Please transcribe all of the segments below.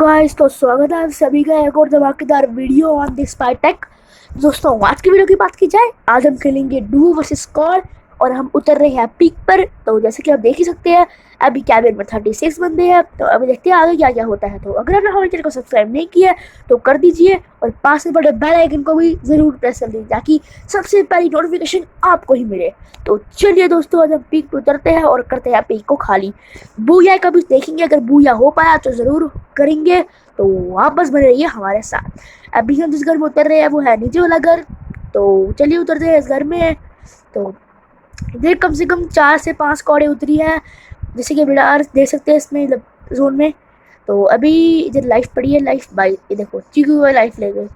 Guys, तो स्वागत है आप सभी का एक और धमाकेदार video on this spy tech. दोस्तों, आज की वीडियो की बात की जाए, आज हम खेलेंगे डुओ वर्सेस स्क्वाड और हम उतर रहे हैं पीक पर। तो जैसे कि आप देख ही सकते हैं, अभी कैबिन में 36 बंदे हैं। तो अभी देखते हैं आगे क्या क्या होता है। तो अगर आपने हमारे चैनल को सब्सक्राइब नहीं किया तो कर दीजिए और पास में बड़े बेल आइकन को भी जरूर प्रेस कर दीजिए ताकि सबसे पहली नोटिफिकेशन आपको ही मिले। तो चलिए दोस्तों, आज हम पीक पर उतरते हैं और करते हैं पीक को खाली। बूया का भी देखेंगे, अगर बूया हो पाया तो जरूर करेंगे। तो वापस बने रहिए हमारे साथ। अभी हम जिस घर में उतर रहे हैं वो है नीचे वाला घर। तो चलिए उतरते हैं इस घर में। तो इधर कम से कम 4 से 5 कौड़े उतरी है, जैसे कि बिडार देख सकते हैं इसमें जोन में। तो अभी इधर लाइफ पड़ी है, लाइफ भाई ये देखो चीकू हुआ लाइफ ले गए।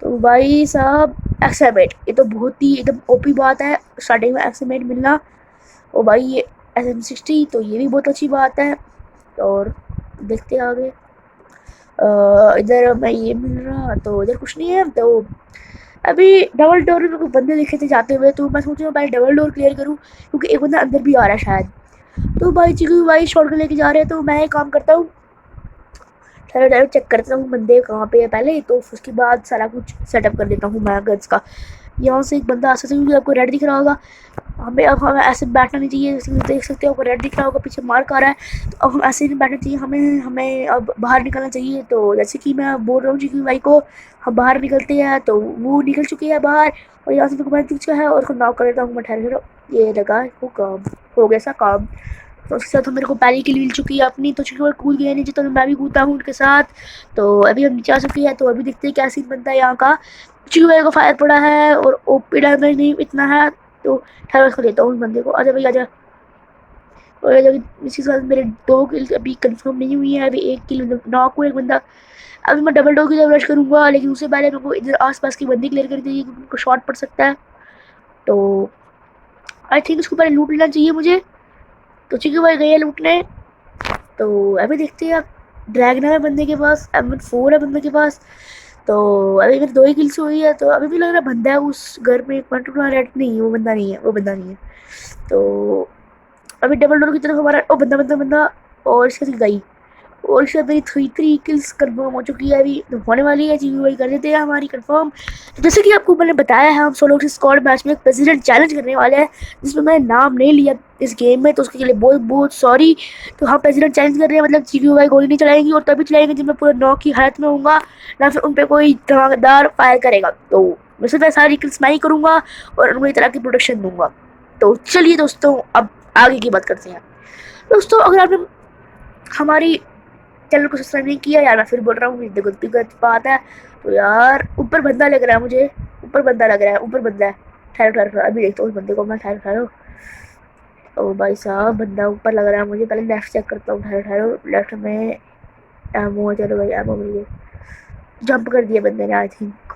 तो भाई साहब एक्सएमेट, ये तो बहुत ही एकदम ओपी बात है स्टार्टिंग में एक्सएमेट मिलना। और भाई ये SM60, तो ये भी बहुत अच्छी बात है। और देखते हैं आगे। इधर मैं ये मिल रहा, तो इधर कुछ नहीं है। तो अभी डबल डोर में कुछ बंदे दिखे थे जाते हुए, तो मैं सोच रहा हूँ भाई डबल डोर क्लियर करूँ क्योंकि एक बंदा अंदर भी आ रहा है शायद। तो भाई चिकू भाई शॉर्ट लेके जा रहे हैं, तो मैं एक काम करता हूँ, ठहरो चेक करता हूँ बंदे कहाँ पे है पहले, तो उसके बाद सारा कुछ सेटअप कर देता हूँ मैं गन्स का। यहाँ से एक बंदा आ सकता है, आपको रेड दिख रहा होगा। हमें ऐसे बैठना नहीं चाहिए, देख सकते हो आपको रेड दिख रहा होगा, पीछे मार्क आ रहा है। तो अब हम ऐसे नहीं बैठना चाहिए, हमें हमें अब बाहर निकलना चाहिए। तो जैसे कि मैं बोल रहा हूँ जी भाई को, हम बाहर निकलते हैं। तो वो निकल चुके हैं बाहर और यहाँ से डॉक्यूमेंट दिख चुका है और उसको नॉक कर देता हूँ मैं। ठहरो, ये लगा वो काम हो गया सा काम। तो उसके साथ मेरे को पहले की मिल चुकी है अपनी, तो चूँकि वो कूद गए नीचे तो मैं भी कूदता हूँ उनके साथ। तो अभी हम नीचे आ चुके हैं। तो अभी देखते हैं क्या सीन बनता है यहाँ का। चूँकि मेरे को फायर पड़ा है और ओपी डैमेज नहीं इतना है, तो ठहरो इसको लेता हूँ उस बंदे को। आजा भाई आजा। और इसी के साथ मेरे 2 किल अभी कंफर्म नहीं हुई है, अभी 1 किल नॉक हुआ एक बंदा। अभी मैं डबल डोर की तरफ रश करूँगा, लेकिन उससे पहले मेरे को इधर आसपास की बंदी क्लियर करनी चाहिए क्योंकि उनको शॉट पड़ सकता है। तो आई थिंक उसको पहले लूट लेना चाहिए मुझे। तो चिकू भाई गए लूटने। तो अभी देखते हैं, अब ड्रैगनर है बंदे के पास, M4 है बंदे के पास। तो अभी मेरी 2 ही किल्स हुई है। तो अभी भी लग रहा है बंदा है उस घर में, 1 रेड नहीं है, वो बंदा नहीं है, वो बंदा नहीं है। तो अभी डबल डोर की तरफ हमारा ओ बंदा बंदा बंदा और इसके साथ गई। और इसके साथ मेरी 3 किल्स कंफर्म हो चुकी है, अभी तो होने वाली है। जी वही कर देते हैं हमारी कंफर्म। तो जैसे कि आपको मैंने बताया है, हम सोलो स्क्वाड मैच में एक प्रेसिडेंट चैलेंज करने वाले हैं, जिसमें मैंने नाम नहीं लिया इस गेम में, तो उसके लिए बहुत बहुत सॉरी। तो हम प्रेसिडेंट चैलेंज कर रहे हैं, मतलब चीकू भाई गोली नहीं चलाएंगी और तभी चलाएंगे जब मैं पूरा नॉक की हालत में होऊंगा, ना फिर उन पर कोई धमाकेदार फायर करेगा। तो मैं सिर्फ सारी किल्स मैं ही करूँगा और उनको इस तरह की प्रोटेक्शन दूंगा। तो चलिए दोस्तों, अब आगे की बात करते हैं। दोस्तों, अगर आपने हमारी चैनल को सब्सक्राइब नहीं किया, यार मैं फिर बोल रहा हूँ, गलत बात है। तो यार ऊपर बंदा लग रहा है मुझे, ऊपर बंदा लग रहा है, ऊपर बंदा है। ठहरो ठहरो, अभी देखता हूँ उस बंदे को मैं। ठहरो ठहरो, ओ भाई साहब बंदा ऊपर लग रहा है मुझे, पहले लेफ्ट चेक करता हूँ। ठहरो ठहरो, लेफ्ट में एमो, चलो भाई एमो मिल गई। जंप कर दिया बंदे ने आई थिंक।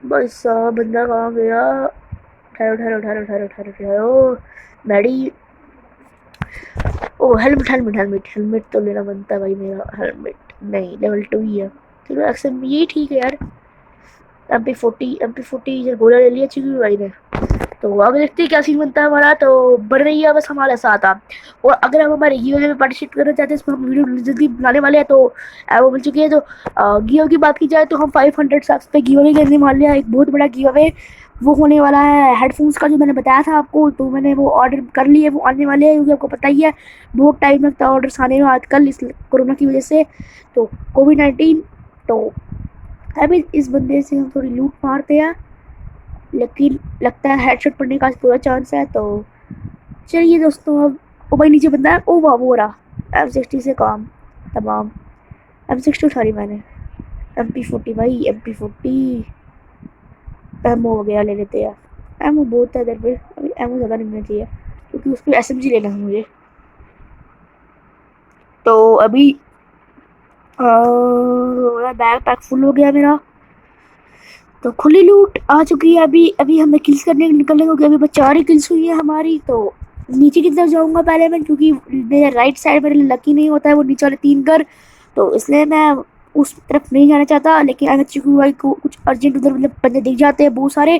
भाई साहब बंदा कहाँ गया? ठहरो ठहरो ठहरो ठहरो ठहरो ठहरो, मैडी। ओ हेलमेट हेलमेट हेलमेट हेलमेट तो लेना बनता है भाई, मेरा हेलमेट नहीं, लेवल 2 ही है। चलो एक्शन ये ठीक है यार। MP40 गोला ले लिया चिकू भाई ने। तो आगे देखते हैं क्या सीन बनता है हमारा। तो बढ़ रही है बस हमारे साथ आप। और अगर आप हमारे गिव में पार्टिसिपेट करना चाहते हैं, इसमें हम वीडियो जल्दी बनाने वाले हैं, तो वो मिल चुकी है। तो गिव की बात की जाए तो हम 500 सब्स पे गिव अवे करने वाले हैं, एक बहुत बड़ा गिव अवे। वो होने वाला है हेडफोन्स का, जो मैंने बताया था आपको। तो मैंने वो ऑर्डर कर लिए, वो आने वाले हैं क्योंकि आपको पता ही है बहुत टाइम लगता है ऑर्डर्स आने में आजकल इस कोरोना की वजह से, तो कोविड-19। तो अभी इस बंदे से हम थोड़ी लूट मारते हैं, लेकिन लगता है हेडशॉट पड़ने का पूरा चांस है। तो चलिए दोस्तों, अब ओ भाई नीचे बंदा है। ओ वाह, वो रहा। M60 से काम तमाम। M60 उठा ली मैंने। MP40 भाई, MP40 एमओ वगैरह ले लेते हैं। एमओ बहुत है इधर पे, अभी एमओ ज़्यादा नहीं लेना चाहिए क्योंकि उस पर SMG लेना है मुझे। तो अभी बैग पैक फुल हो गया मेरा। तो खुली लूट आ चुकी है। अभी अभी हमें किल्स करने निकलने को, अभी बस 4 ही किल्स हुई है हमारी। तो नीचे की तरफ जाऊंगा पहले मैं, क्योंकि मेरे राइट साइड मेरे लकी नहीं होता है वो नीचे वाले 3 घर, तो इसलिए मैं उस तरफ नहीं जाना चाहता। लेकिन अगर चिकू भाई को कुछ अर्जेंट उधर मतलब बंदे दिख जाते हैं बहुत सारे,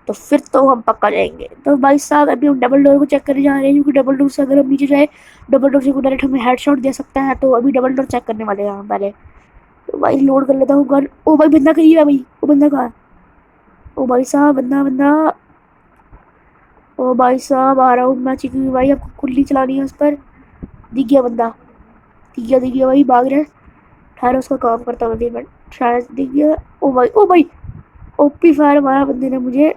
तो फिर तो हम पक्का जाएंगे। तो भाई साहब अभी हम डबल डोर को चेक करने जा रहे हैं, क्योंकि डबल डोर से अगर हम नीचे जाए, डबल डोर से डायरेक्ट हमें हेडशॉट दे सकता है। तो अभी डबल डोर चेक करने वाले हैं हम पहले। तो भाई लोड कर लेता हूँ गन। ओ भाई बंदा कहीं है भाई, वो बंदा कहाँ है? ओ भाई साहब बंदा बंदा। ओ भाई साहब आ रहा हूँ मैं चिकू भाई, आपको कुल्ली चलानी है उस पर। दिख गया बंदा, दिख गया भाई, भाग रहे हैं। ठहरो उसका काम करता हूँ अभी मैं। शायद दिख गया। ओ भाई ओ भाई, ओपी फायर मारा बंदे ने मुझे।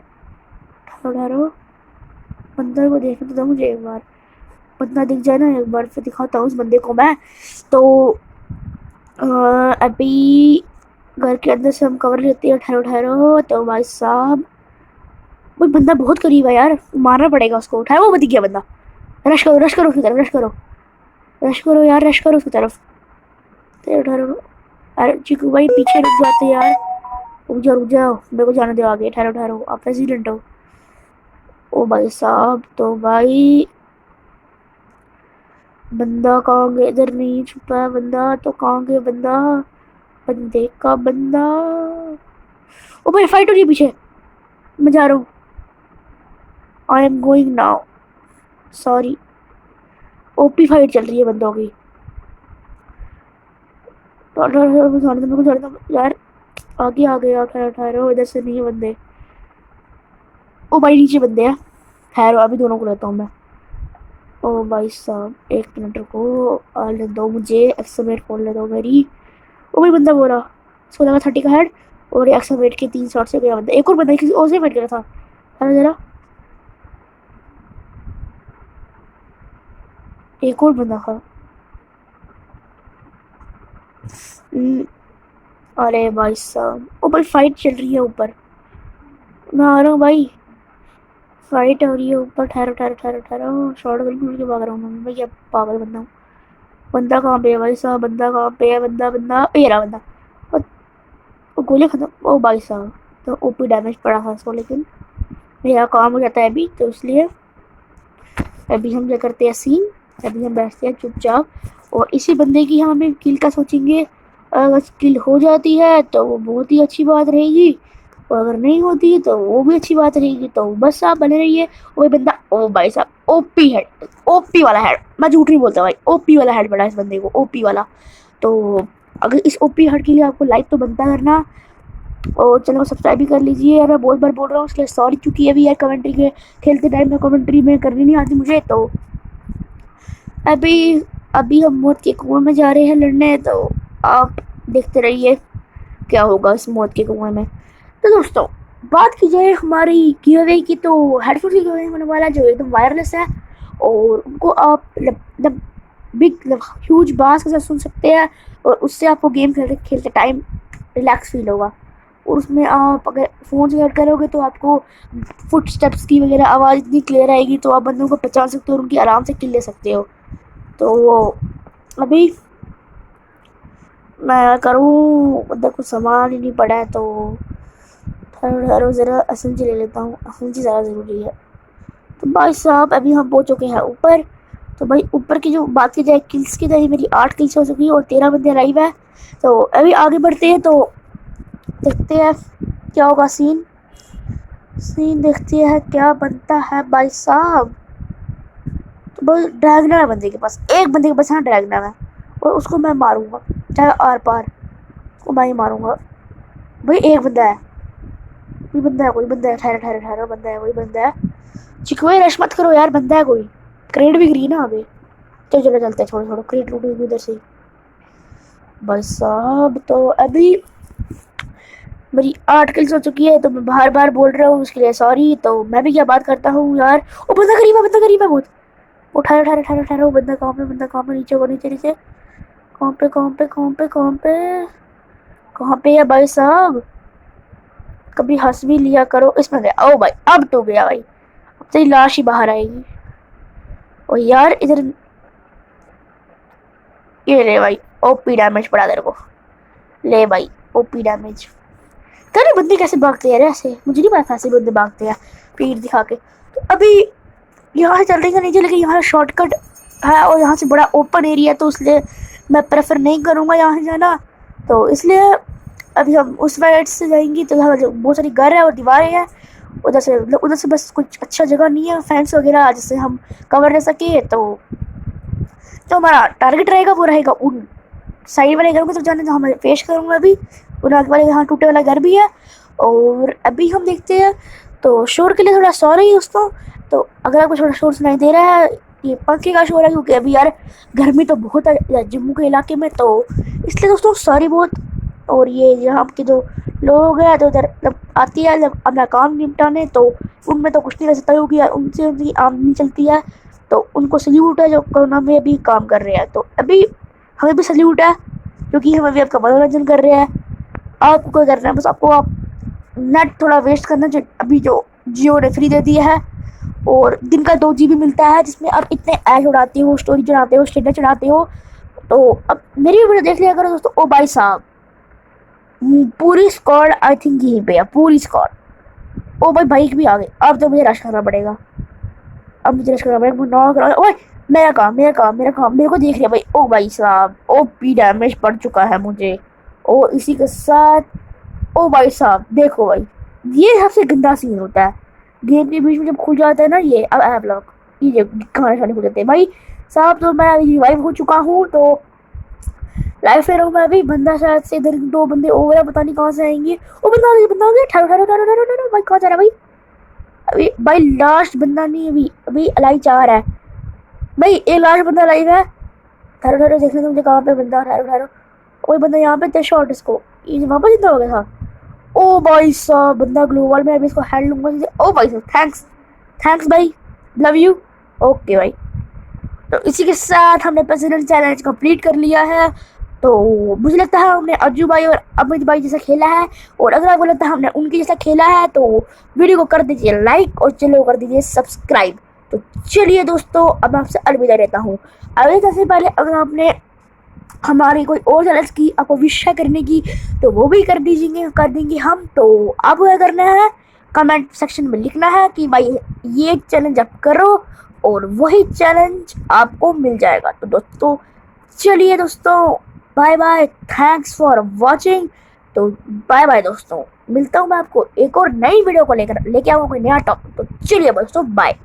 ठहरो ठहरो, बंदर को देखने तो दो मुझे एक बार। बंदा दिख जाए ना एक बार, फिर दिखाता हूँ उस बंदे को मैं। तो अभी घर के अंदर से हम कवर लेते हैं। ठहरो ठहरो। तो भाई साहब वो बंदा बहुत करीब है यार, मारना पड़ेगा उसको। उठाया, वो दिख गया बंदा। रश करो उसकी तरफ, रश करो यार, रश करो उसकी तरफ। ठहरो ठहरो। अरे चिकू भाई पीछे रुक जाते यार। रुक जाओ, मेरे को जाने दो आगे। ठहरो ठहरो, आप प्रेसिडेंट हो। ओ भाई साहब, तो भाई बंदा कहाँ गया? इधर नहीं छुपा है बंदा, तो कहाँ गया बंदा? बंदे का बंदा। ओ भाई फाइट हो रही है पीछे, मैं जा रहा हूँ। I am going now, sorry. OP fight चल रही है बंदों की। मेरे को जाने दो यार, आगे आ गया। ठहरो, इधर से नहीं है बंदे। ओ भाई नीचे बंदे हैं। ठहरो अभी दोनों को लेता हूँ मैं। ओ भाई साहब एक मिनट रुको, आने दो मुझे, एक्समेट खोल ले दो मेरी। ओ भाई बंदा बोला, उसको लगा 30 का हेड, और एक्समेट के 3 शॉट से गया बंदा। एक और बंदा किसी और से फाइट कर रहा था। अरे जरा, एक और बंदा था। हम्म, अरे भाई साहब, ओ भाई फाइट चल रही है ऊपर। मैं आ रहा हूँ भाई, फाइट हो रही है ऊपर। ठहरो ठहरो ठहरो ठहरो, शॉर्ट गन के भाग रहा हूँ मैं क्या पागल बंदा हूँ। बंदा कहाँ पे है भाई साहब? बंदा कहाँ पे है? बंदा बंदा ये रहा बंदा। और गोली खत्म। ओ भाई साहब, तो ओपी डैमेज पड़ा था उसको, लेकिन मेरा काम हो जाता है अभी, तो इसलिए अभी हम क्या करते हैं सीन। अभी हम बैठते हैं चुपचाप, और इसी बंदे की हमें किल का सोचेंगे। अगर किल हो जाती है तो वो बहुत ही अच्छी बात रहेगी, और अगर नहीं होती तो वो भी अच्छी बात रहेगी। तो बस आप बने रहिए। वही बंदा, ओ भाई साहब ओपी हेड, ओपी वाला हेड, मैं झूठ नहीं बोलता भाई, ओपी वाला हेड पड़ा इस बंदे को, ओपी वाला। तो अगर इस ओपी हेड के लिए आपको लाइक तो बनता करना, और चैनल को सब्सक्राइब भी कर लीजिए। यार मैं बहुत बार बोल रहा हूँ इसलिए सॉरी, क्योंकि अभी यार कमेंट्री के खेलते टाइम में कमेंट्री में करनी नहीं आती मुझे। तो अभी अभी हम मौत के कुएं में जा रहे हैं लड़ने, तो आप देखते रहिए क्या होगा इस मौत के कुएं में। तो दोस्तों, बात की जाए हमारी गिव अवे की, तो हेडफोन की गिव अवे होने वाला है जो एकदम वायरलेस है, और उनको आप मतलब बिग ह्यूज बास के साथ सुन सकते हैं, और उससे आपको गेम खेलते खेलते टाइम रिलैक्स फील होगा। और उसमें आप अगर फ़ोन से ऐड करोगे तो आपको फुट स्टेप्स की वगैरह आवाज़ इतनी क्लियर आएगी, तो आप बंदों को पहचान सकते हो और उनकी आराम से किल ले सकते हो। तो अभी मैं करूँ, उधर कुछ सामान ही नहीं पड़ा है, तो ठहरो ज़रा एसएमजी ले लेता हूँ, एसएमजी ज़्यादा ज़रूरी है। तो भाई साहब अभी हम पहुँच चुके हैं ऊपर। तो भाई ऊपर की जो बात की जाए किल्स की, तो मेरी 8 किल्स हो चुकी है और 13 बंदे लाइव है। तो अभी आगे बढ़ते हैं, तो देखते हैं क्या होगा सीन। देखते हैं क्या बनता है भाई साहब। तो भाई ड्रैगनर है बंदे के पास, एक बंदे के पास हाँ ड्रैगनर है, और उसको मैं मारूंगा चाहे आर पार, उसको मैं ही मारूंगा। भाई एक बंदा है, कोई बंदा है, कोई बंदा है। ठहरो ठहरो ठहरो, बंदा है, कोई बंदा है। चिकवे रश मत करो यार, बंदा है कोई। क्रेड भी गिरी ना आगे। चलो चलो चलते हैं, छोड़ो छोड़ो, क्रेड लूटेंगे उधर से। भाई साहब तो अभी मेरी 8 किल्स हो चुकी है, तो मैं बार बार बोल रहा हूँ उसके लिए सॉरी। तो मैं भी क्या बात करता हूँ यार। वो बंदा करीब है बहुत। वो ठहरो ठहरो ठहरो ठहरो, बंदा कहाँ पे? बंदा कहाँ पे? नीचे को, नीचे नीचे। कहाँ पे कहाँ पे कहाँ पे कहाँ पे कहाँ पे है भाई साहब? कभी हंस भी लिया करो। इसमें गया, ओ भाई अब तो गया भाई, अब तेरी लाश ही बाहर आएगी। ओ यार इधर, ये ले भाई, ओपी डैमेज पड़ा तेरे को। ले भाई ओपी डैमेज। तेरे बंदे कैसे भागते हैं ऐसे? मुझे नहीं पता ऐसे बंदे भागते हैं पीठ दिखा के। तो अभी यहाँ से चल रही है नीचे, लेकिन यहाँ शॉर्टकट है और यहाँ से बड़ा ओपन एरिया, तो इसलिए मैं प्रेफर नहीं करूँगा यहाँ से जाना। तो इसलिए अभी हम उस साइड से जाएंगी, तो यहाँ बहुत सारी घर है और दीवारें हैं, उधर से बस कुछ अच्छा जगह नहीं है फैंस वगैरह जिससे हम कवर रह सके। तो हमारा टारगेट रहेगा वो रहेगा उन साइड वाले घरों की तरफ जाने, जो हमें पेश करूँगा अभी। उन आगे वाले यहाँ टूटे वाला घर भी है। और अभी हम देखते हैं। तो शोर के लिए थोड़ा सॉरी दोस्तों। तो अगर आपको थोड़ा शोर सुनाई दे रहा है, ये पंखे का शोर है, क्योंकि अभी यार गर्मी तो बहुत है जम्मू के इलाके में, तो इसलिए दोस्तों सॉरी बहुत। और ये यहाँ के जो लोग हैं तो इधर जब आती है जब अपना काम निपटाने, तो उनमें तो कुछ नहीं कर सकता क्योंकि उनसे उनकी आमदनी चलती है। तो उनको सल्यूट है जो कोरोना में अभी काम कर रहे हैं। तो अभी हमें भी सल्यूट है क्योंकि हम अभी आपका मनोरंजन कर रहे हैं। आपको क्या करना है, बस आपको आप नेट थोड़ा वेस्ट करना, जो अभी जो जियो ने फ्री दे दिया है। और दिन का 2 GB मिलता है जिसमें आप इतने ऐड उड़ाते हो, स्टोरी चढ़ाते हो, स्टेटस चढ़ाते हो। तो अब मेरी वीडियो देख लिया करो दोस्तों। ओ भाई साहब, पूरी स्क्वाड आई थिंक यहीं पे है, पूरी स्क्वाड। ओ भाई बाइक भी आ गई। अब तो मुझे रश करना पड़ेगा, अब मुझे रश करना पड़ेगा। ओए मेरा काम मेरे को देख लिया भाई। ओ भाई साहब, ओपी डैमेज पड़ चुका है मुझे। और इसी के साथ ओ भाई साहब देखो भाई, ये सबसे गंदा सीन होता है गेम के बीच में जब खुल जाता है ना ये अब ऐप लॉक, ये खाने खाने खुल जाते हैं भाई साहब। तो मैं रिवाइव हो चुका हूँ, तो लाइफ ले रहा हूँ मैं अभी। बंदा शायद से इधर 2 बंदे ओवर है, पता नहीं कहाँ से आएंगे। वो बंदा आ गया। ठहरो ठहरो ठहरो ठहरो ठहरो भाई, कहाँ जा रहा है भाई? अभी भाई लास्ट बंदा नहीं, अभी अभी अलाई 4 है भाई। एक लास्ट बंदा लाइव है। ठहरो ठहरो देख लेते मुझे कहाँ पे बंदा। ठहरो ठहरो, कोई बंदा यहाँ पे थे शॉर्ट इसको, ये वापस जिंदा हो गया था। ओ भाई साहब बंदा ग्लोबल में, अभी इसको हेड लूंगा। ओ भाई साहब थैंक्स भाई, लव यू। ओके भाई, तो इसी के साथ हमने प्रेसिडेंट चैलेंज कंप्लीट कर लिया है। तो मुझे लगता है हमने अज्जू भाई और अमित भाई जैसा खेला है। और अगर आपको लगता है हमने उनके जैसा खेला है तो वीडियो को कर दीजिए लाइक और चैनल को कर दीजिए सब्सक्राइब। तो चलिए दोस्तों, अब मैं आपसे अलविदा रहता हूँ। अलविदा से पहले अगर आपने हमारी कोई और चैलेंज की, आपको विश करने की, तो वो भी कर देंगे हम। तो आपको क्या करना है, कमेंट सेक्शन में लिखना है कि भाई ये चैलेंज आप करो, और वही चैलेंज आपको मिल जाएगा। तो दोस्तों चलिए दोस्तों, bye bye, thanks for watching. तो बाय बाय दोस्तों, मिलता हूँ मैं आपको एक और नई वीडियो को लेके आऊँगा कोई नया टॉपिक। तो चलिए दोस्तों, बाय।